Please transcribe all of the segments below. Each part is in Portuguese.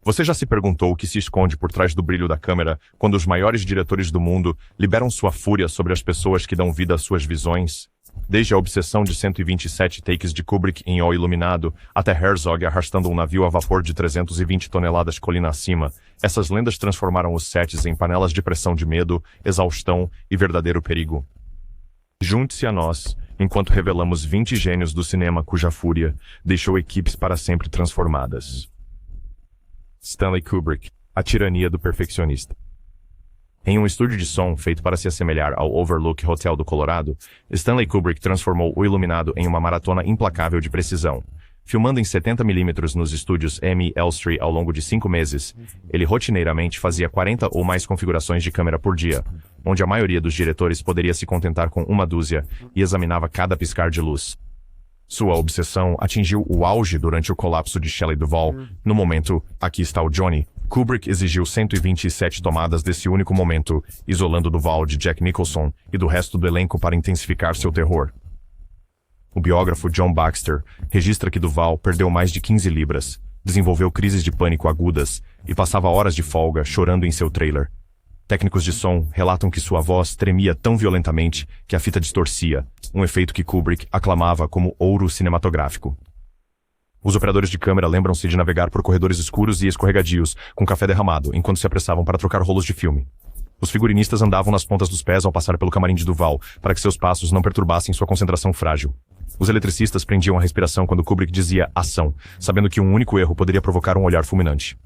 Você já se perguntou o que se esconde por trás do brilho da câmera quando os maiores diretores do mundo liberam sua fúria sobre as pessoas que dão vida às suas visões? Desde a obsessão de 127 takes de Kubrick em O Iluminado, até Herzog arrastando um navio a vapor de 320 toneladas colina acima, essas lendas transformaram os sets em panelas de pressão de medo, exaustão e verdadeiro perigo. Junte-se a nós, enquanto revelamos 20 gênios do cinema cuja fúria deixou equipes para sempre transformadas. Stanley Kubrick, a tirania do perfeccionista. Em um estúdio de som feito para se assemelhar ao Overlook Hotel do Colorado, Stanley Kubrick transformou O Iluminado em uma maratona implacável de precisão. Filmando em 70mm nos estúdios M. Elstree ao longo de 5 meses, ele rotineiramente fazia 40 ou mais configurações de câmera por dia, onde a maioria dos diretores poderia se contentar com uma dúzia e examinava cada piscar de luz. Sua obsessão atingiu o auge durante o colapso de Shelley Duvall. No momento, aqui está o Johnny, Kubrick exigiu 127 tomadas desse único momento, isolando Duvall de Jack Nicholson e do resto do elenco para intensificar seu terror. O biógrafo John Baxter registra que Duvall perdeu mais de 15 libras, desenvolveu crises de pânico agudas e passava horas de folga chorando em seu trailer. Técnicos de som relatam que sua voz tremia tão violentamente que a fita distorcia, um efeito que Kubrick aclamava como ouro cinematográfico. Os operadores de câmera lembram-se de navegar por corredores escuros e escorregadios, com café derramado, enquanto se apressavam para trocar rolos de filme. Os figurinistas andavam nas pontas dos pés ao passar pelo camarim de Duvall, para que seus passos não perturbassem sua concentração frágil. Os eletricistas prendiam a respiração quando Kubrick dizia ação, sabendo que um único erro poderia provocar um olhar fulminante.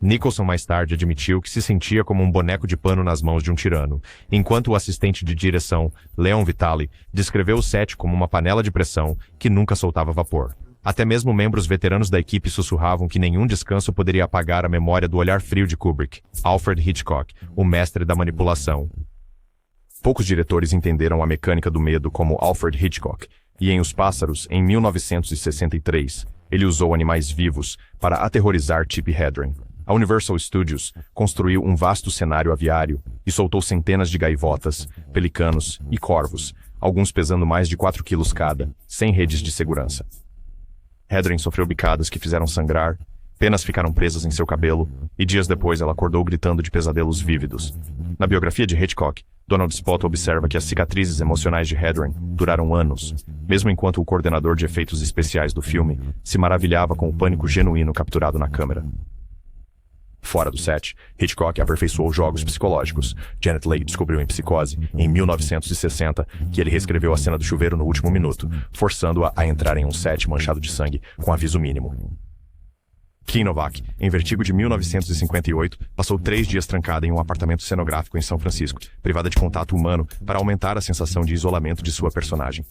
Nicholson mais tarde admitiu que se sentia como um boneco de pano nas mãos de um tirano, enquanto o assistente de direção, Leon Vitali, descreveu o set como uma panela de pressão que nunca soltava vapor. Até mesmo membros veteranos da equipe sussurravam que nenhum descanso poderia apagar a memória do olhar frio de Kubrick, Alfred Hitchcock, o mestre da manipulação. Poucos diretores entenderam a mecânica do medo como Alfred Hitchcock, e em Os Pássaros, em 1963, ele usou animais vivos para aterrorizar Tippi Hedren. A Universal Studios construiu um vasto cenário aviário e soltou centenas de gaivotas, pelicanos e corvos, alguns pesando mais de 4 quilos cada, sem redes de segurança. Hedren sofreu bicadas que fizeram sangrar, penas ficaram presas em seu cabelo, e dias depois ela acordou gritando de pesadelos vívidos. Na biografia de Hitchcock, Donald Spott observa que as cicatrizes emocionais de Hedren duraram anos, mesmo enquanto o coordenador de efeitos especiais do filme se maravilhava com o pânico genuíno capturado na câmera. Fora do set, Hitchcock aperfeiçoou jogos psicológicos. Janet Leigh descobriu em Psicose, em 1960, que ele reescreveu a cena do chuveiro no último minuto, forçando-a a entrar em um set manchado de sangue com aviso mínimo. Kim Novak, em Vertigo de 1958, passou 3 dias trancada em um apartamento cenográfico em São Francisco, privada de contato humano para aumentar a sensação de isolamento de sua personagem.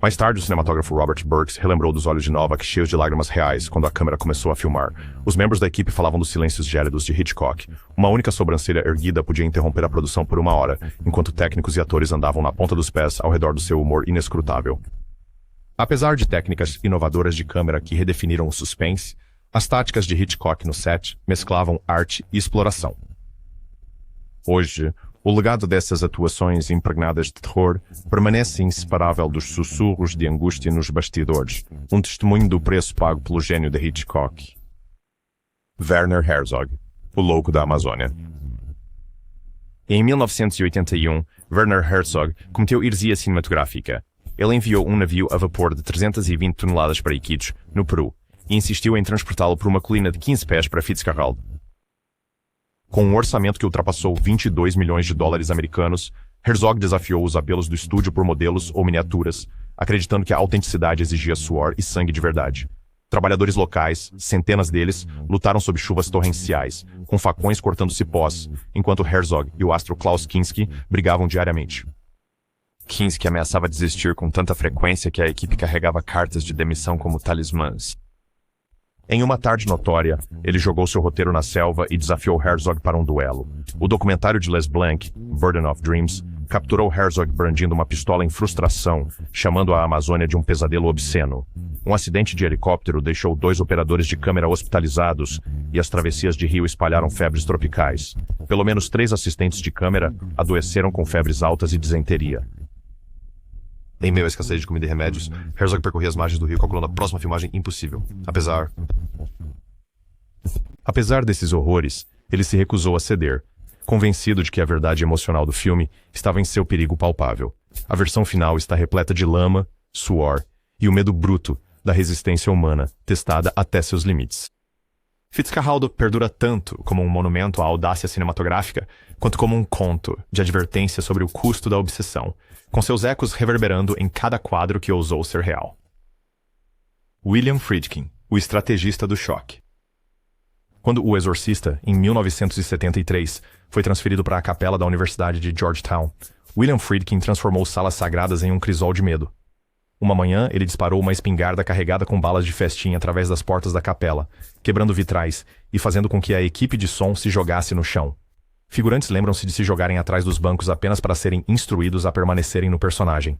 Mais tarde, o cinematógrafo Robert Burks relembrou dos olhos de Novak cheios de lágrimas reais quando a câmera começou a filmar. Os membros da equipe falavam dos silêncios gélidos de Hitchcock. Uma única sobrancelha erguida podia interromper a produção por 1 hora, enquanto técnicos e atores andavam na ponta dos pés ao redor do seu humor inescrutável. Apesar de técnicas inovadoras de câmera que redefiniram o suspense, as táticas de Hitchcock no set mesclavam arte e exploração. Hoje, o legado dessas atuações impregnadas de terror permanece inseparável dos sussurros de angústia nos bastidores, um testemunho do preço pago pelo gênio de Hitchcock. Werner Herzog, o louco da Amazônia. Em 1981, Werner Herzog cometeu heresia cinematográfica. Ele enviou um navio a vapor de 320 toneladas para Iquitos, no Peru, e insistiu em transportá-lo por uma colina de 15 pés para Fitzcarraldo. Com um orçamento que ultrapassou 22 milhões de dólares americanos, Herzog desafiou os apelos do estúdio por modelos ou miniaturas, acreditando que a autenticidade exigia suor e sangue de verdade. Trabalhadores locais, centenas deles, lutaram sob chuvas torrenciais, com facões cortando cipós, enquanto Herzog e o astro Klaus Kinski brigavam diariamente. Kinski ameaçava desistir com tanta frequência que a equipe carregava cartas de demissão como talismãs. Em uma tarde notória, ele jogou seu roteiro na selva e desafiou Herzog para um duelo. O documentário de Les Blanc, Burden of Dreams, capturou Herzog brandindo uma pistola em frustração, chamando a Amazônia de um pesadelo obsceno. Um acidente de helicóptero deixou 2 operadores de câmera hospitalizados e as travessias de rio espalharam febres tropicais. Pelo menos 3 assistentes de câmera adoeceram com febres altas e disenteria. Em meio à escassez de comida e remédios, Herzog percorria as margens do rio calculando a próxima filmagem impossível. Apesar Apesar desses horrores, ele se recusou a ceder, convencido de que a verdade emocional do filme estava em seu perigo palpável. A versão final está repleta de lama, suor e o medo bruto da resistência humana testada até seus limites. Fitzcarraldo perdura tanto como um monumento à audácia cinematográfica, quanto como um conto de advertência sobre o custo da obsessão, com seus ecos reverberando em cada quadro que ousou ser real. William Friedkin, o estrategista do choque. Quando O Exorcista, em 1973, foi transferido para a capela da Universidade de Georgetown, William Friedkin transformou salas sagradas em um crisol de medo. Uma manhã, ele disparou uma espingarda carregada com balas de festim através das portas da capela, quebrando vitrais e fazendo com que a equipe de som se jogasse no chão. Figurantes lembram-se de se jogarem atrás dos bancos apenas para serem instruídos a permanecerem no personagem.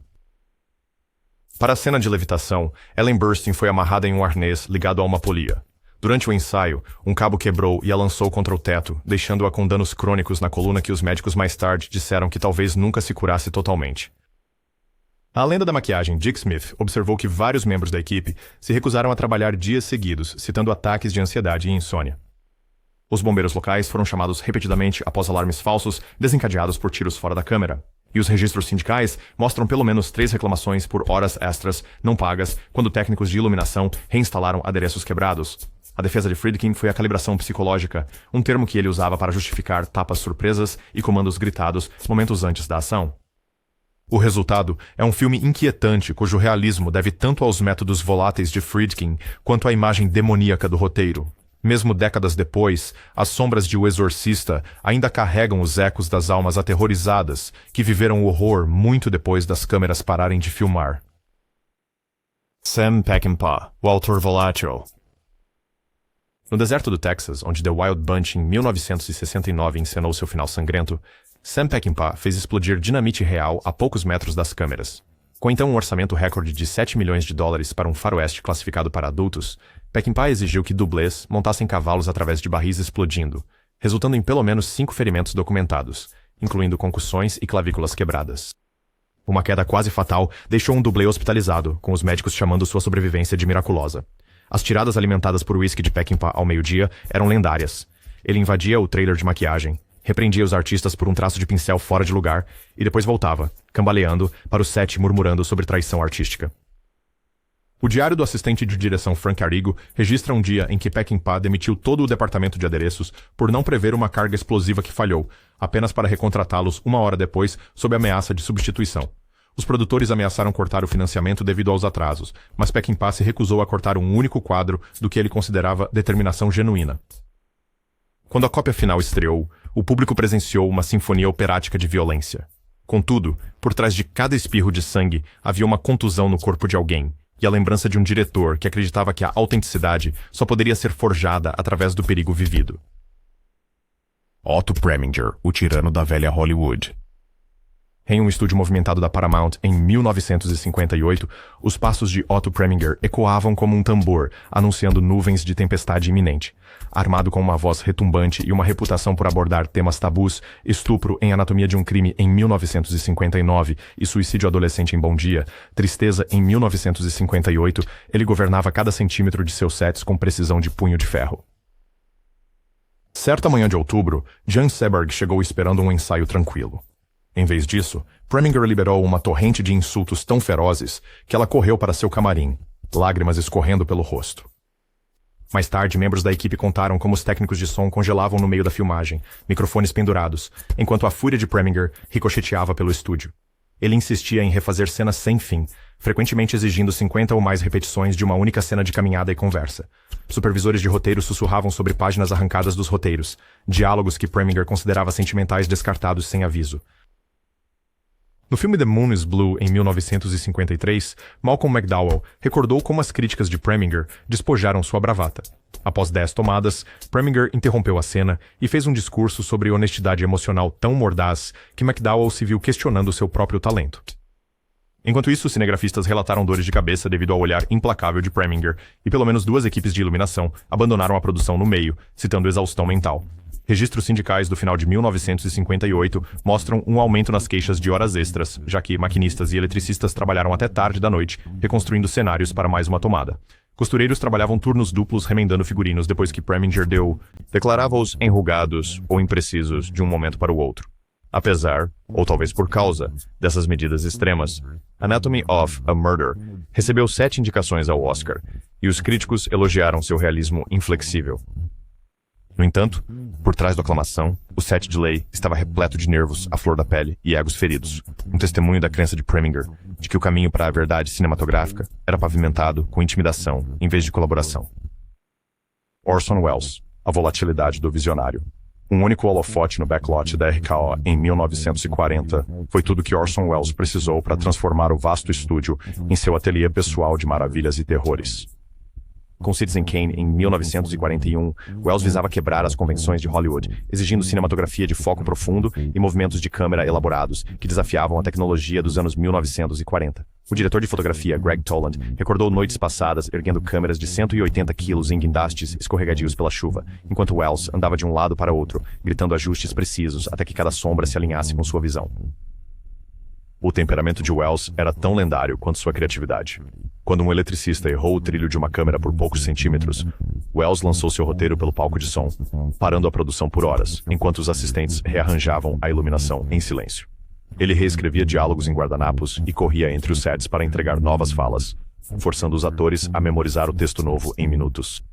Para a cena de levitação, Ellen Burstyn foi amarrada em um arnês ligado a uma polia. Durante o ensaio, um cabo quebrou e a lançou contra o teto, deixando-a com danos crônicos na coluna que os médicos mais tarde disseram que talvez nunca se curasse totalmente. A lenda da maquiagem, Dick Smith, observou que vários membros da equipe se recusaram a trabalhar dias seguidos, citando ataques de ansiedade e insônia. Os bombeiros locais foram chamados repetidamente após alarmes falsos desencadeados por tiros fora da câmera. E os registros sindicais mostram pelo menos 3 reclamações por horas extras não pagas quando técnicos de iluminação reinstalaram adereços quebrados. A defesa de Friedkin foi a calibração psicológica, um termo que ele usava para justificar tapas surpresas e comandos gritados momentos antes da ação. O resultado é um filme inquietante cujo realismo deve tanto aos métodos voláteis de Friedkin quanto à imagem demoníaca do roteiro. Mesmo décadas depois, as sombras de O Exorcista ainda carregam os ecos das almas aterrorizadas que viveram o horror muito depois das câmeras pararem de filmar. Sam Peckinpah, o autor volátil. No deserto do Texas, onde The Wild Bunch em 1969 encenou seu final sangrento, Sam Peckinpah fez explodir dinamite real a poucos metros das câmeras. Com então um orçamento recorde de $7 milhões para um faroeste classificado para adultos, Peckinpah exigiu que dublês montassem cavalos através de barris explodindo, resultando em pelo menos 5 ferimentos documentados, incluindo concussões e clavículas quebradas. Uma queda quase fatal deixou um dublê hospitalizado, com os médicos chamando sua sobrevivência de miraculosa. As tiradas alimentadas por uísque de Peckinpah ao meio-dia eram lendárias. Ele invadia o trailer de maquiagem, repreendia os artistas por um traço de pincel fora de lugar e depois voltava, cambaleando, para o set murmurando sobre traição artística. O diário do assistente de direção Frank Arrigo registra um dia em que Peckinpah demitiu todo o departamento de adereços por não prever uma carga explosiva que falhou, apenas para recontratá-los 1 hora depois sob ameaça de substituição. Os produtores ameaçaram cortar o financiamento devido aos atrasos, mas Peckinpah se recusou a cortar um único quadro do que ele considerava determinação genuína. Quando a cópia final estreou, o público presenciou uma sinfonia operática de violência. Contudo, por trás de cada espirro de sangue havia uma contusão no corpo de alguém, e a lembrança de um diretor que acreditava que a autenticidade só poderia ser forjada através do perigo vivido. Otto Preminger, o tirano da velha Hollywood. Em um estúdio movimentado da Paramount em 1958, os passos de Otto Preminger ecoavam como um tambor, anunciando nuvens de tempestade iminente. Armado com uma voz retumbante e uma reputação por abordar temas tabus, estupro em Anatomia de um Crime em 1959 e suicídio adolescente em Bom Dia, Tristeza em 1958, ele governava cada centímetro de seus sets com precisão de punho de ferro. Certa manhã de outubro, Jan Seberg chegou esperando um ensaio tranquilo. Em vez disso, Preminger liberou uma torrente de insultos tão ferozes que ela correu para seu camarim, lágrimas escorrendo pelo rosto. Mais tarde, membros da equipe contaram como os técnicos de som congelavam no meio da filmagem, microfones pendurados, enquanto a fúria de Preminger ricocheteava pelo estúdio. Ele insistia em refazer cenas sem fim, frequentemente exigindo 50 ou mais repetições de uma única cena de caminhada e conversa. Supervisores de roteiro sussurravam sobre páginas arrancadas dos roteiros, diálogos que Preminger considerava sentimentais descartados sem aviso. No filme The Moon is Blue, em 1953, Malcolm McDowell recordou como as críticas de Preminger despojaram sua bravata. Após 10 tomadas, Preminger interrompeu a cena e fez um discurso sobre honestidade emocional tão mordaz que McDowell se viu questionando seu próprio talento. Enquanto isso, cinegrafistas relataram dores de cabeça devido ao olhar implacável de Preminger e pelo menos 2 equipes de iluminação abandonaram a produção no meio, citando exaustão mental. Registros sindicais do final de 1958 mostram um aumento nas queixas de horas extras, já que maquinistas e eletricistas trabalharam até tarde da noite, reconstruindo cenários para mais uma tomada. Costureiros trabalhavam turnos duplos remendando figurinos depois que Preminger deu declarava-os enrugados ou imprecisos de um momento para o outro. Apesar, ou talvez por causa, dessas medidas extremas, Anatomy of a Murder recebeu 7 indicações ao Oscar, e os críticos elogiaram seu realismo inflexível. No entanto, por trás da aclamação, o set de lei estava repleto de nervos à flor da pele e egos feridos, um testemunho da crença de Preminger de que o caminho para a verdade cinematográfica era pavimentado com intimidação em vez de colaboração. Orson Welles, a volatilidade do visionário. Um único holofote no backlot da RKO em 1940 foi tudo que Orson Welles precisou para transformar o vasto estúdio em seu ateliê pessoal de maravilhas e terrores. Com Citizen Kane, em 1941, Welles visava quebrar as convenções de Hollywood, exigindo cinematografia de foco profundo e movimentos de câmera elaborados que desafiavam a tecnologia dos anos 1940. O diretor de fotografia, Greg Toland, recordou noites passadas erguendo câmeras de 180 quilos em guindastes escorregadios pela chuva, enquanto Welles andava de um lado para outro, gritando ajustes precisos até que cada sombra se alinhasse com sua visão. O temperamento de Welles era tão lendário quanto sua criatividade. Quando um eletricista errou o trilho de uma câmera por poucos centímetros, Welles lançou seu roteiro pelo palco de som, parando a produção por horas, enquanto os assistentes rearranjavam a iluminação em silêncio. Ele reescrevia diálogos em guardanapos e corria entre os sets para entregar novas falas, forçando os atores a memorizar o texto novo em minutos.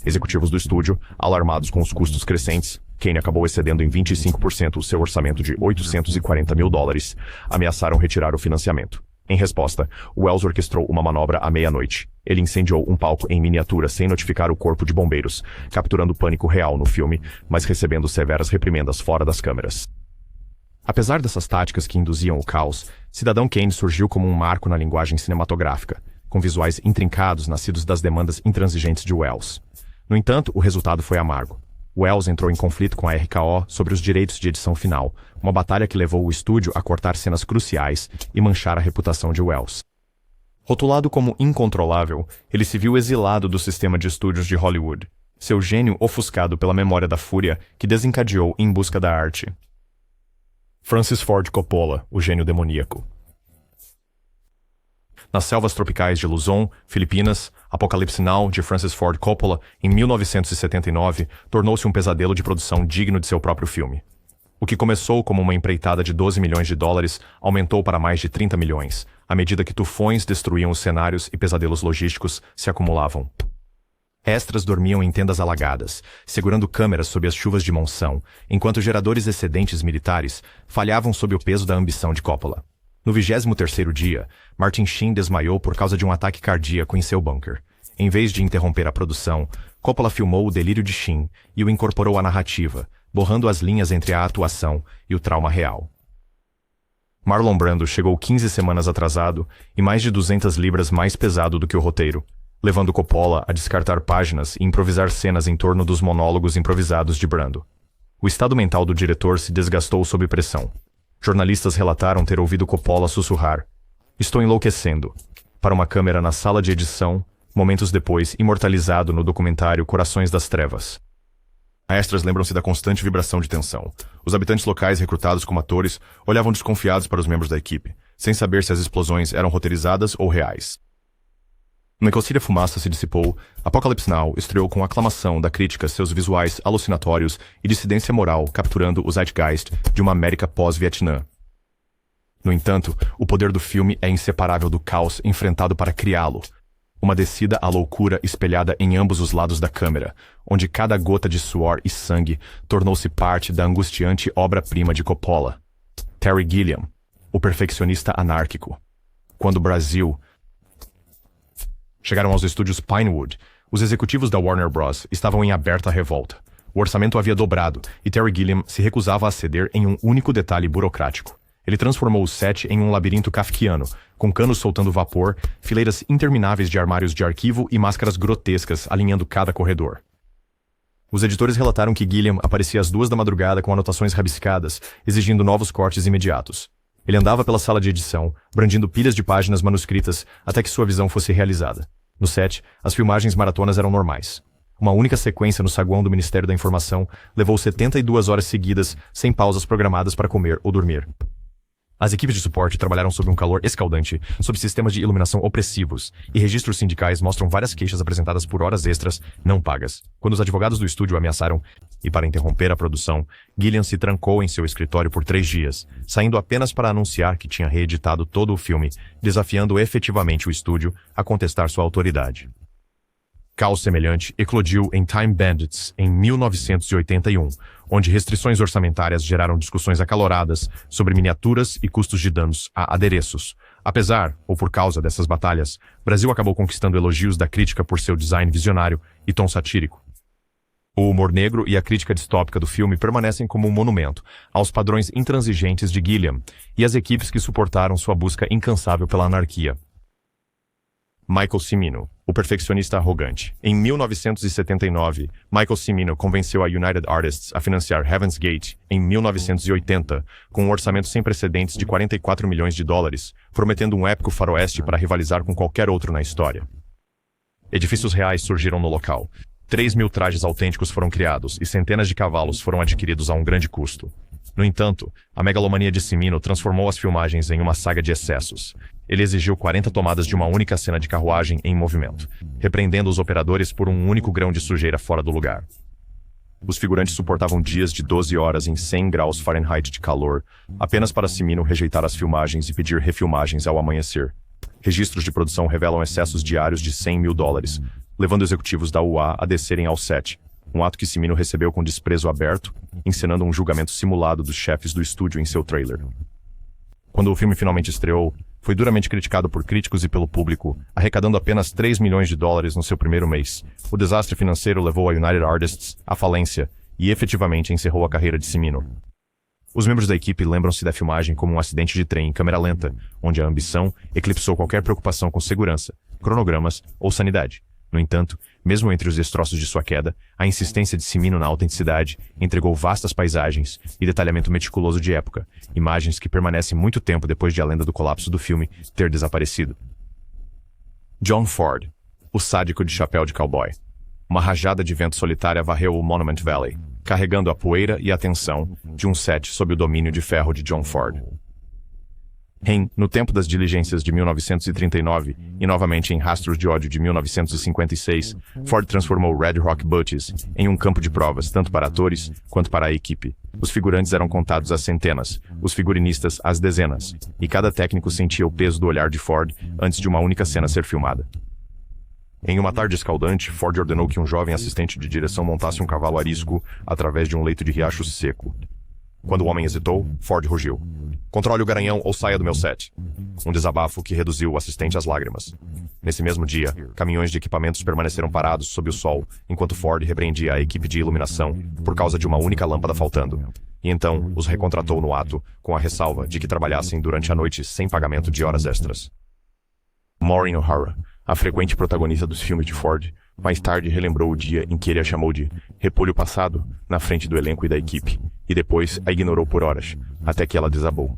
Executivos do estúdio, alarmados com os custos crescentes, Kane acabou excedendo em 25% o seu orçamento de $840 mil, ameaçaram retirar o financiamento. Em resposta, Welles orquestrou uma manobra à meia-noite. Ele incendiou um palco em miniatura sem notificar o corpo de bombeiros, capturando o pânico real no filme, mas recebendo severas reprimendas fora das câmeras. Apesar dessas táticas que induziam o caos, Cidadão Kane surgiu como um marco na linguagem cinematográfica, com visuais intrincados nascidos das demandas intransigentes de Welles. No entanto, o resultado foi amargo. Welles entrou em conflito com a RKO sobre os direitos de edição final, uma batalha que levou o estúdio a cortar cenas cruciais e manchar a reputação de Welles. Rotulado como incontrolável, ele se viu exilado do sistema de estúdios de Hollywood, seu gênio ofuscado pela memória da fúria que desencadeou em busca da arte. Francis Ford Coppola, o gênio demoníaco. Nas selvas tropicais de Luzon, Filipinas, Apocalipse Now, de Francis Ford Coppola, em 1979, tornou-se um pesadelo de produção digno de seu próprio filme. O que começou como uma empreitada de $12 milhões aumentou para mais de 30 milhões, à medida que tufões destruíam os cenários e pesadelos logísticos se acumulavam. Extras dormiam em tendas alagadas, segurando câmeras sob as chuvas de monção, enquanto geradores excedentes militares falhavam sob o peso da ambição de Coppola. No 23º dia, Martin Sheen desmaiou por causa de um ataque cardíaco em seu bunker. Em vez de interromper a produção, Coppola filmou o delírio de Sheen e o incorporou à narrativa, borrando as linhas entre a atuação e o trauma real. Marlon Brando chegou 15 semanas atrasado e mais de 200 libras mais pesado do que o roteiro, levando Coppola a descartar páginas e improvisar cenas em torno dos monólogos improvisados de Brando. O estado mental do diretor se desgastou sob pressão. Jornalistas relataram ter ouvido Coppola sussurrar: "Estou enlouquecendo", para uma câmera na sala de edição, momentos depois imortalizado no documentário Corações das Trevas. Extras lembram-se da constante vibração de tensão. Os habitantes locais recrutados como atores olhavam desconfiados para os membros da equipe, sem saber se as explosões eram roteirizadas ou reais. No que a fumaça se dissipou, Apocalypse Now estreou com aclamação da crítica seus visuais alucinatórios e dissidência moral capturando o zeitgeist de uma América pós-Vietnã. No entanto, o poder do filme é inseparável do caos enfrentado para criá-lo. Uma descida à loucura espelhada em ambos os lados da câmera, onde cada gota de suor e sangue tornou-se parte da angustiante obra-prima de Coppola. Terry Gilliam, o perfeccionista anárquico. Quando o Brasil chegaram aos estúdios Pinewood, os executivos da Warner Bros. Estavam em aberta revolta. O orçamento havia dobrado e Terry Gilliam se recusava a ceder em um único detalhe burocrático. Ele transformou o set em um labirinto kafkiano, com canos soltando vapor, fileiras intermináveis de armários de arquivo e máscaras grotescas alinhando cada corredor. Os editores relataram que Gilliam aparecia às 2 da madrugada com anotações rabiscadas, exigindo novos cortes imediatos. Ele andava pela sala de edição, brandindo pilhas de páginas manuscritas até que sua visão fosse realizada. No set, as filmagens maratonas eram normais. Uma única sequência no saguão do Ministério da Informação levou 72 horas seguidas, sem pausas programadas para comer ou dormir. As equipes de suporte trabalharam sob um calor escaldante, sob sistemas de iluminação opressivos, e registros sindicais mostram várias queixas apresentadas por horas extras não pagas. Quando os advogados do estúdio ameaçaram e para interromper a produção, Gilliam se trancou em seu escritório por 3 dias, saindo apenas para anunciar que tinha reeditado todo o filme, desafiando efetivamente o estúdio a contestar sua autoridade. Caos semelhante eclodiu em Time Bandits em 1981, onde restrições orçamentárias geraram discussões acaloradas sobre miniaturas e custos de danos a adereços. Apesar, ou por causa dessas batalhas, Brasil acabou conquistando elogios da crítica por seu design visionário e tom satírico. O humor negro e a crítica distópica do filme permanecem como um monumento aos padrões intransigentes de Gilliam e às equipes que suportaram sua busca incansável pela anarquia. Michael Cimino, o perfeccionista arrogante. Em 1979, Michael Cimino convenceu a United Artists a financiar Heaven's Gate em 1980, com um orçamento sem precedentes de 44 milhões de dólares, prometendo um épico faroeste para rivalizar com qualquer outro na história. Edifícios reais surgiram no local. 3.000 trajes autênticos foram criados e centenas de cavalos foram adquiridos a um grande custo. No entanto, a megalomania de Cimino transformou as filmagens em uma saga de excessos. Ele exigiu 40 tomadas de uma única cena de carruagem em movimento, repreendendo os operadores por um único grão de sujeira fora do lugar. Os figurantes suportavam dias de 12 horas em 100 graus Fahrenheit de calor, apenas para Cimino rejeitar as filmagens e pedir refilmagens ao amanhecer. Registros de produção revelam excessos diários de 100 mil dólares, levando executivos da UA a descerem ao set, um ato que Cimino recebeu com desprezo aberto, encenando um julgamento simulado dos chefes do estúdio em seu trailer. Quando o filme finalmente estreou, foi duramente criticado por críticos e pelo público, arrecadando apenas 3 milhões de dólares no seu primeiro mês. O desastre financeiro levou a United Artists à falência e efetivamente encerrou a carreira de Cimino. Os membros da equipe lembram-se da filmagem como um acidente de trem em câmera lenta, onde a ambição eclipsou qualquer preocupação com segurança, cronogramas ou sanidade. No entanto, mesmo entre os destroços de sua queda, a insistência de Cimino na autenticidade entregou vastas paisagens e detalhamento meticuloso de época, imagens que permanecem muito tempo depois de a lenda do colapso do filme ter desaparecido. John Ford, o sádico de chapéu de cowboy. Uma rajada de vento solitária varreu o Monument Valley, carregando a poeira e a tensão de um set sob o domínio de ferro de John Ford. No tempo das diligências de 1939 e novamente em Rastros de Ódio de 1956, Ford transformou Red Rock Butches em um campo de provas tanto para atores quanto para a equipe. Os figurantes eram contados às centenas, os figurinistas às dezenas, e cada técnico sentia o peso do olhar de Ford antes de uma única cena ser filmada. Em uma tarde escaldante, Ford ordenou que um jovem assistente de direção montasse um cavalo arisco através de um leito de riacho seco. Quando o homem hesitou, Ford rugiu: "Controle o garanhão ou saia do meu set." Um desabafo que reduziu o assistente às lágrimas. Nesse mesmo dia, caminhões de equipamentos permaneceram parados sob o sol, enquanto Ford repreendia a equipe de iluminação por causa de uma única lâmpada faltando. E então os recontratou no ato, com a ressalva de que trabalhassem durante a noite sem pagamento de horas extras. Maureen O'Hara, a frequente protagonista dos filmes de Ford, mais tarde relembrou o dia em que ele a chamou de repolho passado na frente do elenco e da equipe, e depois a ignorou por horas, até que ela desabou.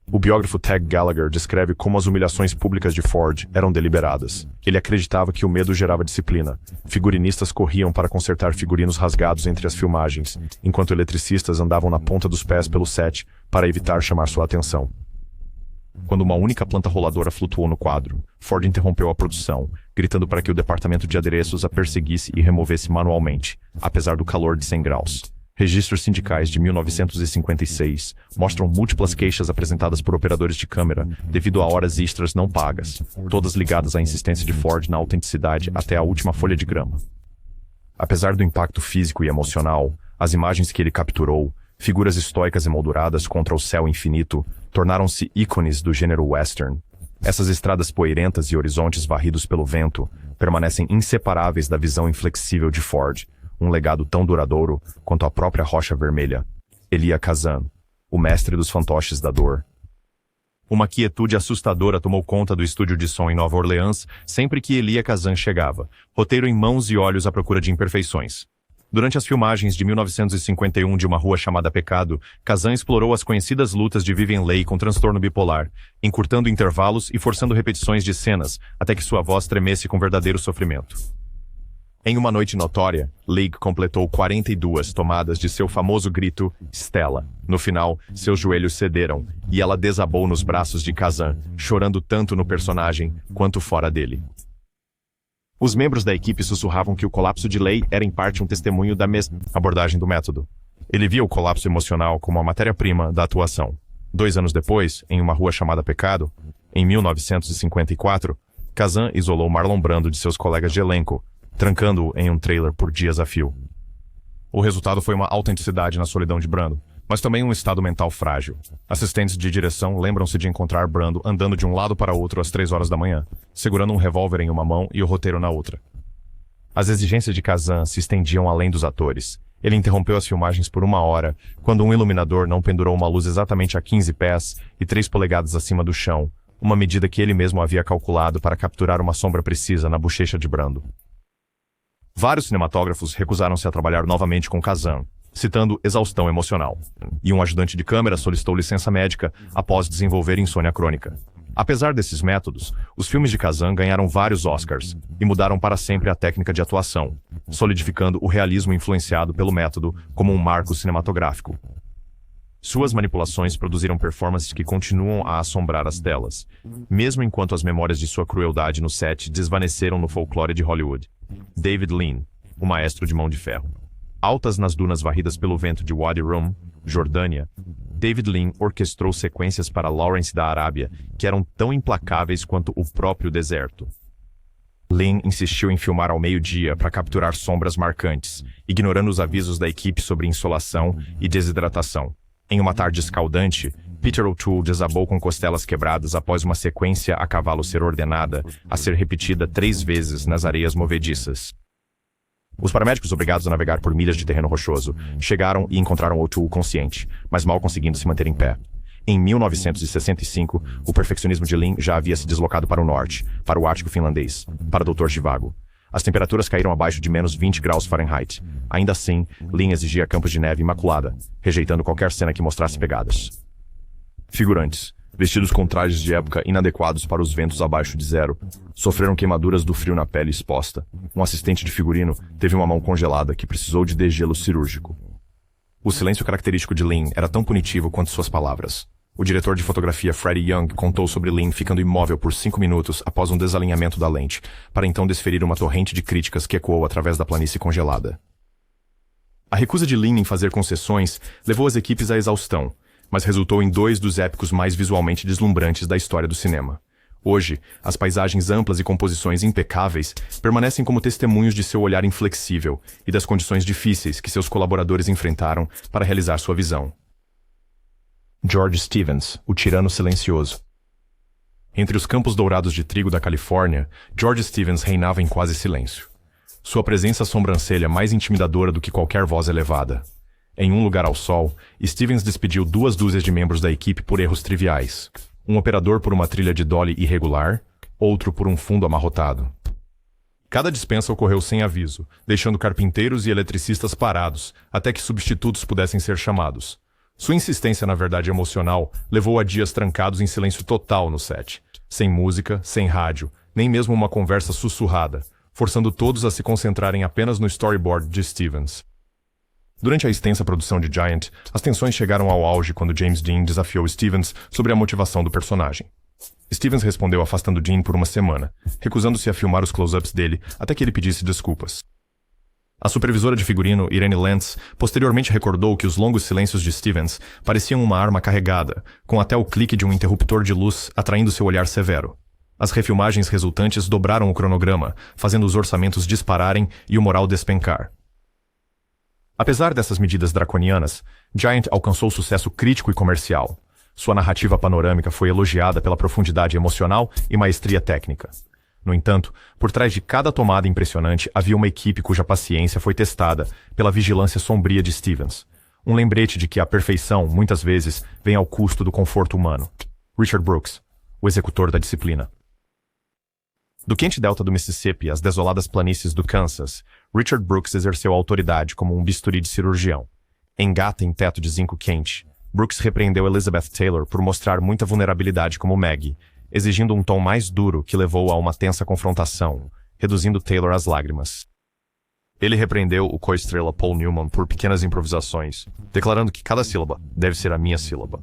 O biógrafo Tag Gallagher descreve como as humilhações públicas de Ford eram deliberadas. Ele acreditava que o medo gerava disciplina. Figurinistas corriam para consertar figurinos rasgados entre as filmagens, enquanto eletricistas andavam na ponta dos pés pelo set para evitar chamar sua atenção. Quando uma única planta roladora flutuou no quadro, Ford interrompeu a produção, gritando para que o departamento de adereços a perseguisse e removesse manualmente, apesar do calor de 100 graus. Registros sindicais de 1956 mostram múltiplas queixas apresentadas por operadores de câmera devido a horas extras não pagas, todas ligadas à insistência de Ford na autenticidade até a última folha de grama. Apesar do impacto físico e emocional, as imagens que ele capturou, figuras estoicas emolduradas contra o céu infinito, tornaram-se ícones do gênero western. Essas estradas poeirentas e horizontes varridos pelo vento permanecem inseparáveis da visão inflexível de Ford, um legado tão duradouro quanto a própria rocha vermelha. Elia Kazan, o mestre dos fantoches da dor. Uma quietude assustadora tomou conta do estúdio de som em Nova Orleans sempre que Elia Kazan chegava, roteiro em mãos e olhos à procura de imperfeições. Durante as filmagens de 1951 de Uma Rua Chamada Pecado, Kazan explorou as conhecidas lutas de Vivien Leigh com transtorno bipolar, encurtando intervalos e forçando repetições de cenas, até que sua voz tremesse com verdadeiro sofrimento. Em Uma Noite Notória, Leigh completou 42 tomadas de seu famoso grito, Stella. No final, seus joelhos cederam, e ela desabou nos braços de Kazan, chorando tanto no personagem quanto fora dele. Os membros da equipe sussurravam que o colapso de Lei era em parte um testemunho da mesma abordagem do método. Ele via o colapso emocional como a matéria-prima da atuação. 2 anos depois, em uma rua chamada Pecado, em 1954, Kazan isolou Marlon Brando de seus colegas de elenco, trancando-o em um trailer por dias a fio. O resultado foi uma autenticidade na solidão de Brando, mas também um estado mental frágil. Assistentes de direção lembram-se de encontrar Brando andando de um lado para outro às 3 horas da manhã, segurando um revólver em uma mão e o roteiro na outra. As exigências de Kazan se estendiam além dos atores. Ele interrompeu as filmagens por 1 hora, quando um iluminador não pendurou uma luz exatamente a 15 pés e 3 polegadas acima do chão, uma medida que ele mesmo havia calculado para capturar uma sombra precisa na bochecha de Brando. Vários cinematógrafos recusaram-se a trabalhar novamente com Kazan, citando exaustão emocional, e um ajudante de câmera solicitou licença médica após desenvolver insônia crônica. Apesar desses métodos, os filmes de Kazan ganharam vários Oscars e mudaram para sempre a técnica de atuação, solidificando o realismo influenciado pelo método como um marco cinematográfico. Suas manipulações produziram performances que continuam a assombrar as telas, mesmo enquanto as memórias de sua crueldade no set desvaneceram no folclore de Hollywood. David Lean, o maestro de mão de ferro. Altas nas dunas varridas pelo vento de Wadi Rum, Jordânia, David Lean orquestrou sequências para Lawrence da Arábia que eram tão implacáveis quanto o próprio deserto. Lean insistiu em filmar ao meio-dia para capturar sombras marcantes, ignorando os avisos da equipe sobre insolação e desidratação. Em uma tarde escaldante, Peter O'Toole desabou com costelas quebradas após uma sequência a cavalo ser ordenada a ser repetida 3 vezes nas areias movediças. Os paramédicos, obrigados a navegar por milhas de terreno rochoso, chegaram e encontraram O'Toole consciente, mas mal conseguindo se manter em pé. Em 1965, o perfeccionismo de Lean já havia se deslocado para o norte, para o Ártico finlandês, para Dr. Zhivago. As temperaturas caíram abaixo de menos 20 graus Fahrenheit. Ainda assim, Lean exigia campos de neve imaculada, rejeitando qualquer cena que mostrasse pegadas. Figurantes, vestidos com trajes de época inadequados para os ventos abaixo de zero, sofreram queimaduras do frio na pele exposta. Um assistente de figurino teve uma mão congelada que precisou de degelo cirúrgico. O silêncio característico de Lean era tão punitivo quanto suas palavras. O diretor de fotografia Freddie Young contou sobre Lean ficando imóvel por 5 minutos após um desalinhamento da lente, para então desferir uma torrente de críticas que ecoou através da planície congelada. A recusa de Lean em fazer concessões levou as equipes à exaustão, mas resultou em 2 dos épicos mais visualmente deslumbrantes da história do cinema. Hoje, as paisagens amplas e composições impecáveis permanecem como testemunhos de seu olhar inflexível e das condições difíceis que seus colaboradores enfrentaram para realizar sua visão. George Stevens, o tirano silencioso. Entre os campos dourados de trigo da Califórnia, George Stevens reinava em quase silêncio. Sua presença sobrancelha mais intimidadora do que qualquer voz elevada. Em Um Lugar ao Sol, Stevens despediu 2 dúzias de membros da equipe por erros triviais. Um operador por uma trilha de dolly irregular, outro por um fundo amarrotado. Cada dispensa ocorreu sem aviso, deixando carpinteiros e eletricistas parados, até que substitutos pudessem ser chamados. Sua insistência na verdade emocional levou a dias trancados em silêncio total no set, sem música, sem rádio, nem mesmo uma conversa sussurrada, forçando todos a se concentrarem apenas no storyboard de Stevens. Durante a extensa produção de Giant, as tensões chegaram ao auge quando James Dean desafiou Stevens sobre a motivação do personagem. Stevens respondeu afastando Dean por 1 semana, recusando-se a filmar os close-ups dele até que ele pedisse desculpas. A supervisora de figurino, Irene Lentz, posteriormente recordou que os longos silêncios de Stevens pareciam uma arma carregada, com até o clique de um interruptor de luz atraindo seu olhar severo. As refilmagens resultantes dobraram o cronograma, fazendo os orçamentos dispararem e o moral despencar. Apesar dessas medidas draconianas, Giant alcançou sucesso crítico e comercial. Sua narrativa panorâmica foi elogiada pela profundidade emocional e maestria técnica. No entanto, por trás de cada tomada impressionante havia uma equipe cuja paciência foi testada pela vigilância sombria de Stevens. Um lembrete de que a perfeição, muitas vezes, vem ao custo do conforto humano. Richard Brooks, o executor da disciplina. Do quente delta do Mississippi às desoladas planícies do Kansas, Richard Brooks exerceu autoridade como um bisturi de cirurgião. Engata em teto de zinco quente, Brooks repreendeu Elizabeth Taylor por mostrar muita vulnerabilidade como Maggie, exigindo um tom mais duro que levou a uma tensa confrontação, reduzindo Taylor às lágrimas. Ele repreendeu o co-estrela Paul Newman por pequenas improvisações, declarando que cada sílaba deve ser a minha sílaba.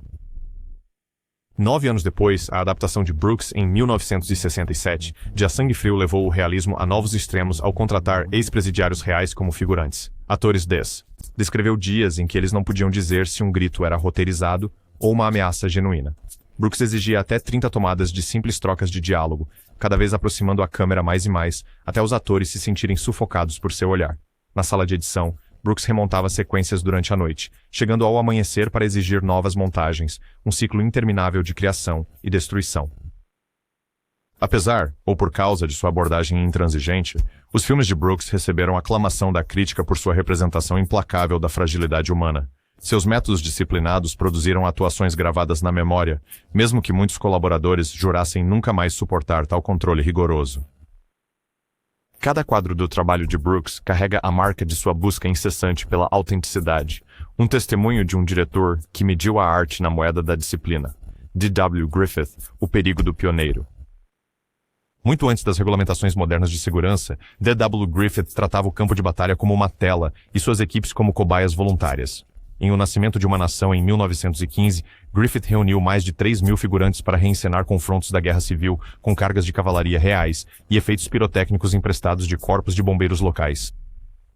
9 anos depois, a adaptação de Brooks, em 1967, de A Sangue Frio levou o realismo a novos extremos ao contratar ex-presidiários reais como figurantes. Atores descreveu dias em que eles não podiam dizer se um grito era roteirizado ou uma ameaça genuína. Brooks exigia até 30 tomadas de simples trocas de diálogo, cada vez aproximando a câmera mais e mais, até os atores se sentirem sufocados por seu olhar. Na sala de edição, Brooks remontava sequências durante a noite, chegando ao amanhecer para exigir novas montagens, um ciclo interminável de criação e destruição. Apesar, ou por causa de sua abordagem intransigente, os filmes de Brooks receberam aclamação da crítica por sua representação implacável da fragilidade humana. Seus métodos disciplinados produziram atuações gravadas na memória, mesmo que muitos colaboradores jurassem nunca mais suportar tal controle rigoroso. Cada quadro do trabalho de Brooks carrega a marca de sua busca incessante pela autenticidade, um testemunho de um diretor que mediu a arte na moeda da disciplina. D.W. Griffith, o perigo do pioneiro. Muito antes das regulamentações modernas de segurança, D.W. Griffith tratava o campo de batalha como uma tela e suas equipes como cobaias voluntárias. Em O Nascimento de uma Nação, em 1915, Griffith reuniu mais de 3.000 figurantes para reencenar confrontos da Guerra Civil com cargas de cavalaria reais e efeitos pirotécnicos emprestados de corpos de bombeiros locais.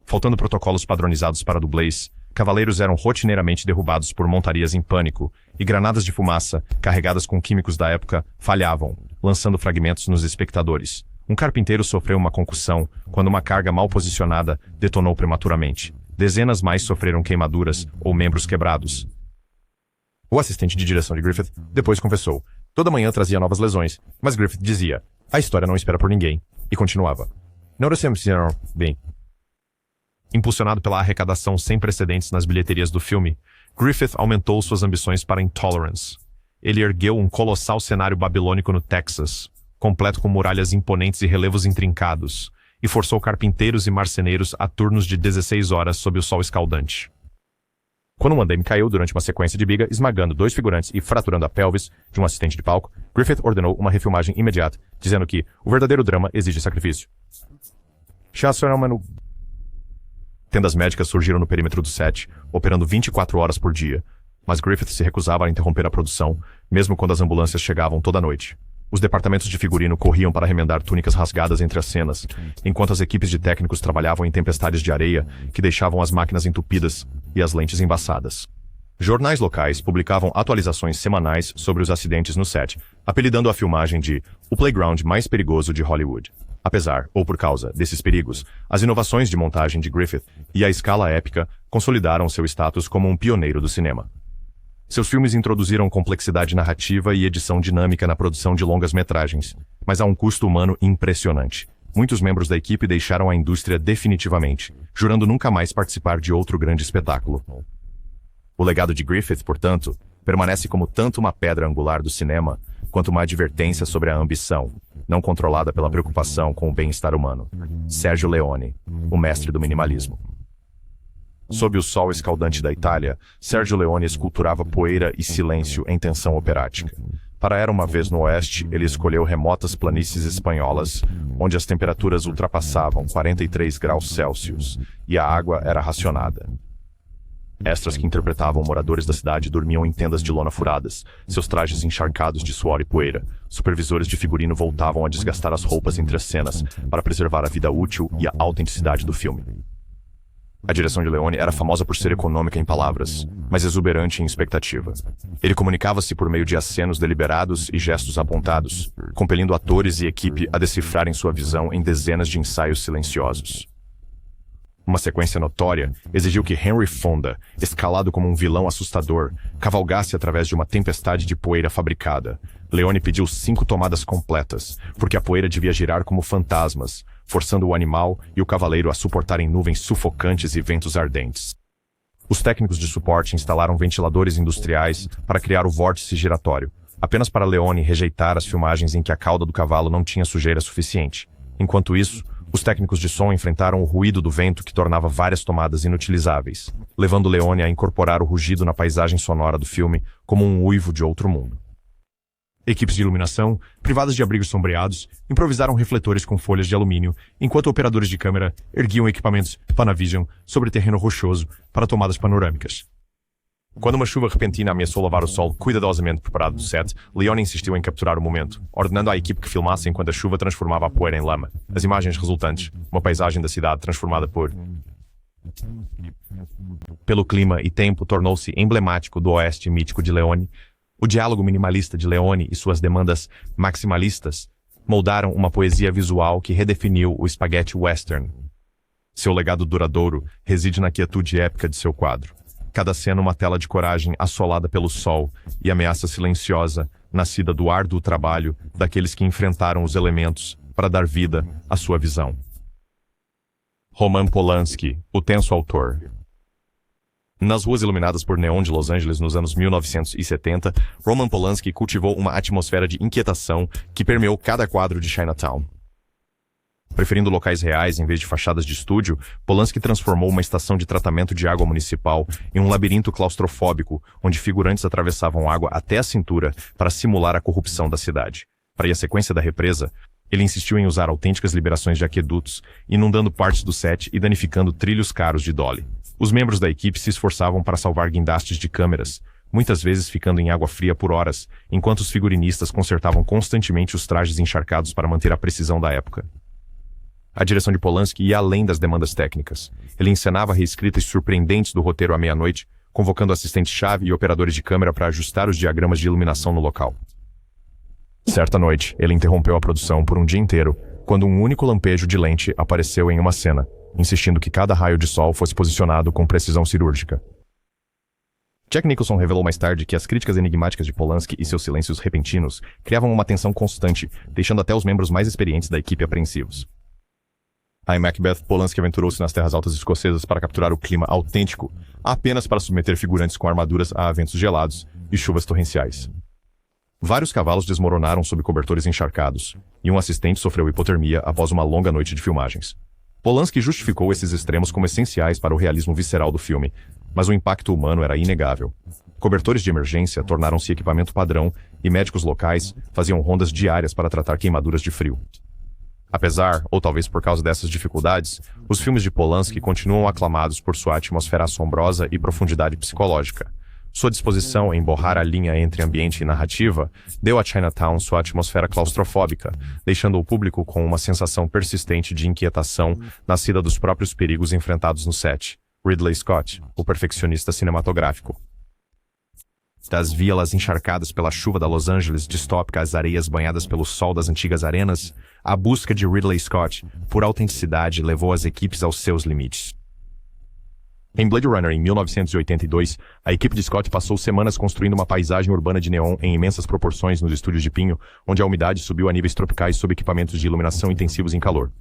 Faltando protocolos padronizados para dublês, cavaleiros eram rotineiramente derrubados por montarias em pânico, e granadas de fumaça, carregadas com químicos da época, falhavam, lançando fragmentos nos espectadores. Um carpinteiro sofreu uma concussão quando uma carga mal posicionada detonou prematuramente. Dezenas mais sofreram queimaduras ou membros quebrados. O assistente de direção de Griffith depois confessou. Toda manhã trazia novas lesões, mas Griffith dizia, a história não espera por ninguém, e continuava. Não fizeram bem. Impulsionado pela arrecadação sem precedentes nas bilheterias do filme, Griffith aumentou suas ambições para Intolerance. Ele ergueu um colossal cenário babilônico no Texas, completo com muralhas imponentes e relevos intrincados, e forçou carpinteiros e marceneiros a turnos de 16 horas sob o sol escaldante. Quando um andaime caiu durante uma sequência de biga, esmagando 2 figurantes e fraturando a pelvis de um assistente de palco, Griffith ordenou uma refilmagem imediata, dizendo que o verdadeiro drama exige sacrifício. Tendas médicas surgiram no perímetro do set, operando 24 horas por dia, mas Griffith se recusava a interromper a produção, mesmo quando as ambulâncias chegavam toda noite. Os departamentos de figurino corriam para remendar túnicas rasgadas entre as cenas, enquanto as equipes de técnicos trabalhavam em tempestades de areia que deixavam as máquinas entupidas e as lentes embaçadas. Jornais locais publicavam atualizações semanais sobre os acidentes no set, apelidando a filmagem de o playground mais perigoso de Hollywood. Apesar, ou por causa, desses perigos, as inovações de montagem de Griffith e a escala épica consolidaram seu status como um pioneiro do cinema. Seus filmes introduziram complexidade narrativa e edição dinâmica na produção de longas-metragens, mas a um custo humano impressionante. Muitos membros da equipe deixaram a indústria definitivamente, jurando nunca mais participar de outro grande espetáculo. O legado de Griffith, portanto, permanece como tanto uma pedra angular do cinema, quanto uma advertência sobre a ambição, não controlada pela preocupação com o bem-estar humano. Sergio Leone, o mestre do minimalismo. Sob o sol escaldante da Itália, Sergio Leone esculturava poeira e silêncio em tensão operática. Para Era uma Vez no Oeste, ele escolheu remotas planícies espanholas, onde as temperaturas ultrapassavam 43 graus Celsius e a água era racionada. Extras que interpretavam moradores da cidade dormiam em tendas de lona furadas, seus trajes encharcados de suor e poeira. Supervisores de figurino voltavam a desgastar as roupas entre as cenas para preservar a vida útil e a autenticidade do filme. A direção de Leone era famosa por ser econômica em palavras, mas exuberante em expectativa. Ele comunicava-se por meio de acenos deliberados e gestos apontados, compelindo atores e equipe a decifrarem sua visão em dezenas de ensaios silenciosos. Uma sequência notória exigiu que Henry Fonda, escalado como um vilão assustador, cavalgasse através de uma tempestade de poeira fabricada. Leone pediu 5 tomadas completas, porque a poeira devia girar como fantasmas, forçando o animal e o cavaleiro a suportarem nuvens sufocantes e ventos ardentes. Os técnicos de suporte instalaram ventiladores industriais para criar o vórtice giratório, apenas para Leone rejeitar as filmagens em que a cauda do cavalo não tinha sujeira suficiente. Enquanto isso, os técnicos de som enfrentaram o ruído do vento que tornava várias tomadas inutilizáveis, levando Leone a incorporar o rugido na paisagem sonora do filme como um uivo de outro mundo. Equipes de iluminação, privadas de abrigos sombreados, improvisaram refletores com folhas de alumínio, enquanto operadores de câmera erguiam equipamentos Panavision sobre terreno rochoso para tomadas panorâmicas. Quando uma chuva repentina ameaçou lavar o solo cuidadosamente preparado do set, Leone insistiu em capturar o momento, ordenando à equipe que filmasse enquanto a chuva transformava a poeira em lama. As imagens resultantes, uma paisagem da cidade transformada pelo clima e tempo, tornou-se emblemático do oeste mítico de Leone. O diálogo minimalista de Leone e suas demandas maximalistas moldaram uma poesia visual que redefiniu o spaghetti western. Seu legado duradouro reside na quietude épica de seu quadro. Cada cena uma tela de coragem assolada pelo sol e ameaça silenciosa, nascida do árduo trabalho daqueles que enfrentaram os elementos para dar vida à sua visão. Roman Polanski, o tenso autor. Nas ruas iluminadas por neon de Los Angeles nos anos 1970, Roman Polanski cultivou uma atmosfera de inquietação que permeou cada quadro de Chinatown. Preferindo locais reais em vez de fachadas de estúdio, Polanski transformou uma estação de tratamento de água municipal em um labirinto claustrofóbico, onde figurantes atravessavam água até a cintura para simular a corrupção da cidade. Para a sequência da represa, ele insistiu em usar autênticas liberações de aquedutos, inundando partes do set e danificando trilhos caros de Dolly. Os membros da equipe se esforçavam para salvar guindastes de câmeras, muitas vezes ficando em água fria por horas, enquanto os figurinistas consertavam constantemente os trajes encharcados para manter a precisão da época. A direção de Polanski ia além das demandas técnicas. Ele encenava reescritas surpreendentes do roteiro à meia-noite, convocando assistentes-chave e operadores de câmera para ajustar os diagramas de iluminação no local. Certa noite, ele interrompeu a produção por um dia inteiro, quando um único lampejo de lente apareceu em uma cena, insistindo que cada raio de sol fosse posicionado com precisão cirúrgica. Jack Nicholson revelou mais tarde que as críticas enigmáticas de Polanski e seus silêncios repentinos criavam uma tensão constante, deixando até os membros mais experientes da equipe apreensivos. Em Macbeth, Polanski aventurou-se nas terras altas escocesas para capturar o clima autêntico, apenas para submeter figurantes com armaduras a ventos gelados e chuvas torrenciais. Vários cavalos desmoronaram sob cobertores encharcados, e um assistente sofreu hipotermia após uma longa noite de filmagens. Polanski justificou esses extremos como essenciais para o realismo visceral do filme, mas o impacto humano era inegável. Cobertores de emergência tornaram-se equipamento padrão e médicos locais faziam rondas diárias para tratar queimaduras de frio. Apesar, ou talvez por causa dessas dificuldades, os filmes de Polanski continuam aclamados por sua atmosfera assombrosa e profundidade psicológica. Sua disposição em borrar a linha entre ambiente e narrativa deu a Chinatown sua atmosfera claustrofóbica, deixando o público com uma sensação persistente de inquietação nascida dos próprios perigos enfrentados no set. Ridley Scott, o perfeccionista cinematográfico. Das vielas encharcadas pela chuva da Los Angeles distópica às areias banhadas pelo sol das antigas arenas, a busca de Ridley Scott por autenticidade levou as equipes aos seus limites. Em Blade Runner, em 1982, a equipe de Scott passou semanas construindo uma paisagem urbana de neon em imensas proporções nos estúdios de Pinho, onde a umidade subiu a níveis tropicais sob equipamentos de iluminação intensivos em calor.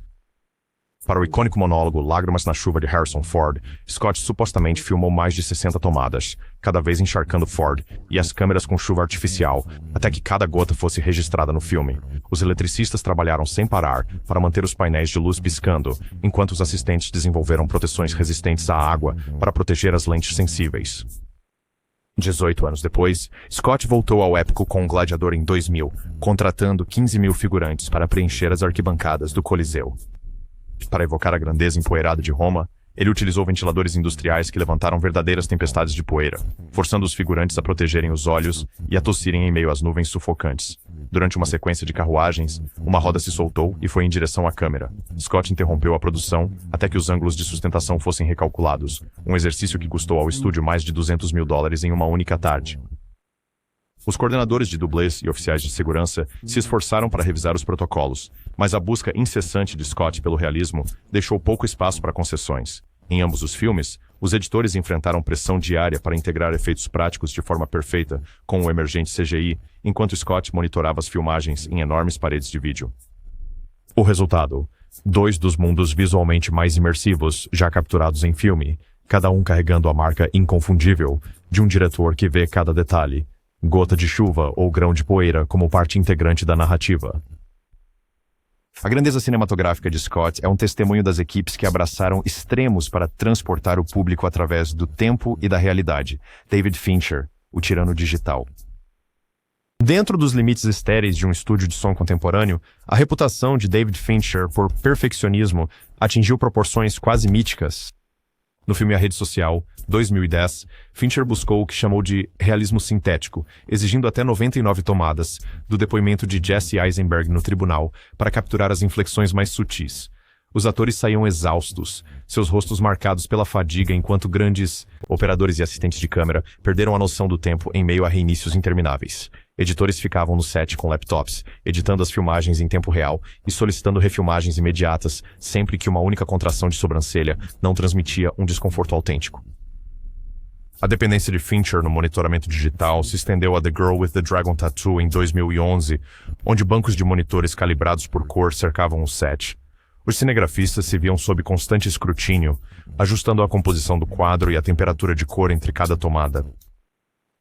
Para o icônico monólogo Lágrimas na Chuva de Harrison Ford, Scott supostamente filmou mais de 60 tomadas, cada vez encharcando Ford e as câmeras com chuva artificial, até que cada gota fosse registrada no filme. Os eletricistas trabalharam sem parar para manter os painéis de luz piscando, enquanto os assistentes desenvolveram proteções resistentes à água para proteger as lentes sensíveis. 18 anos depois, Scott voltou ao épico com o Gladiador em 2000, contratando 15 mil figurantes para preencher as arquibancadas do Coliseu. Para evocar a grandeza empoeirada de Roma, ele utilizou ventiladores industriais que levantaram verdadeiras tempestades de poeira, forçando os figurantes a protegerem os olhos e a tossirem em meio às nuvens sufocantes. Durante uma sequência de carruagens, uma roda se soltou e foi em direção à câmera. Scott interrompeu a produção até que os ângulos de sustentação fossem recalculados, um exercício que custou ao estúdio mais de $200 mil em uma única tarde. Os coordenadores de dublês e oficiais de segurança se esforçaram para revisar os protocolos, mas a busca incessante de Scott pelo realismo deixou pouco espaço para concessões. Em ambos os filmes, os editores enfrentaram pressão diária para integrar efeitos práticos de forma perfeita com o emergente CGI, enquanto Scott monitorava as filmagens em enormes paredes de vídeo. O resultado: 2 dos mundos visualmente mais imersivos já capturados em filme, cada um carregando a marca inconfundível de um diretor que vê cada detalhe, gota de chuva ou grão de poeira como parte integrante da narrativa. A grandeza cinematográfica de Scott é um testemunho das equipes que abraçaram extremos para transportar o público através do tempo e da realidade. David Fincher, o tirano digital. Dentro dos limites estéreis de um estúdio de som contemporâneo, a reputação de David Fincher por perfeccionismo atingiu proporções quase míticas. No filme A Rede Social, 2010, Fincher buscou o que chamou de realismo sintético, exigindo até 99 tomadas do depoimento de Jesse Eisenberg no tribunal para capturar as inflexões mais sutis. Os atores saíam exaustos, seus rostos marcados pela fadiga, enquanto grandes operadores e assistentes de câmera perderam a noção do tempo em meio a reinícios intermináveis. Editores ficavam no set com laptops, editando as filmagens em tempo real e solicitando refilmagens imediatas sempre que uma única contração de sobrancelha não transmitia um desconforto autêntico. A dependência de Fincher no monitoramento digital se estendeu a The Girl with the Dragon Tattoo em 2011, onde bancos de monitores calibrados por cor cercavam o set. Os cinegrafistas se viam sob constante escrutínio, ajustando a composição do quadro e a temperatura de cor entre cada tomada.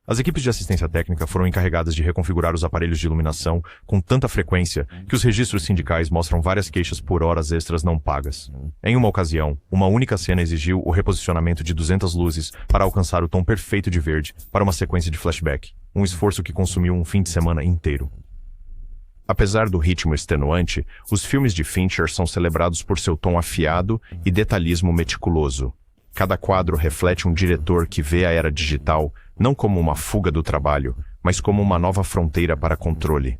As equipes de assistência técnica foram encarregadas de reconfigurar os aparelhos de iluminação com tanta frequência que os registros sindicais mostram várias queixas por horas extras não pagas. Em uma ocasião, uma única cena exigiu o reposicionamento de 200 luzes para alcançar o tom perfeito de verde para uma sequência de flashback, um esforço que consumiu um fim de semana inteiro. Apesar do ritmo extenuante, os filmes de Fincher são celebrados por seu tom afiado e detalhismo meticuloso. Cada quadro reflete um diretor que vê a era digital não como uma fuga do trabalho, mas como uma nova fronteira para controle.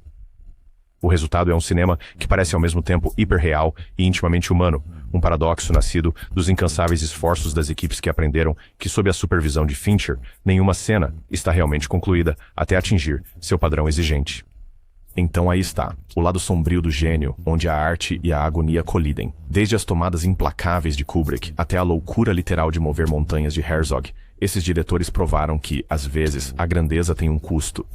O resultado é um cinema que parece ao mesmo tempo hiperreal e intimamente humano, um paradoxo nascido dos incansáveis esforços das equipes que aprenderam que, sob a supervisão de Fincher, nenhuma cena está realmente concluída até atingir seu padrão exigente. Então aí está, o lado sombrio do gênio, onde a arte e a agonia colidem. Desde as tomadas implacáveis de Kubrick até a loucura literal de mover montanhas de Herzog, esses diretores provaram que, às vezes, a grandeza tem um custo.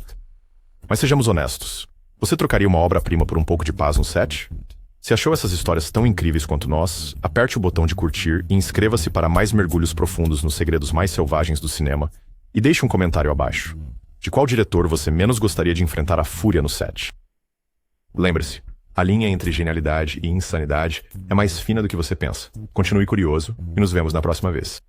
Mas sejamos honestos, você trocaria uma obra-prima por um pouco de paz no set? Se achou essas histórias tão incríveis quanto nós, aperte o botão de curtir e inscreva-se para mais mergulhos profundos nos segredos mais selvagens do cinema e deixe um comentário abaixo. De qual diretor você menos gostaria de enfrentar a fúria no set? Lembre-se, a linha entre genialidade e insanidade é mais fina do que você pensa. Continue curioso e nos vemos na próxima vez.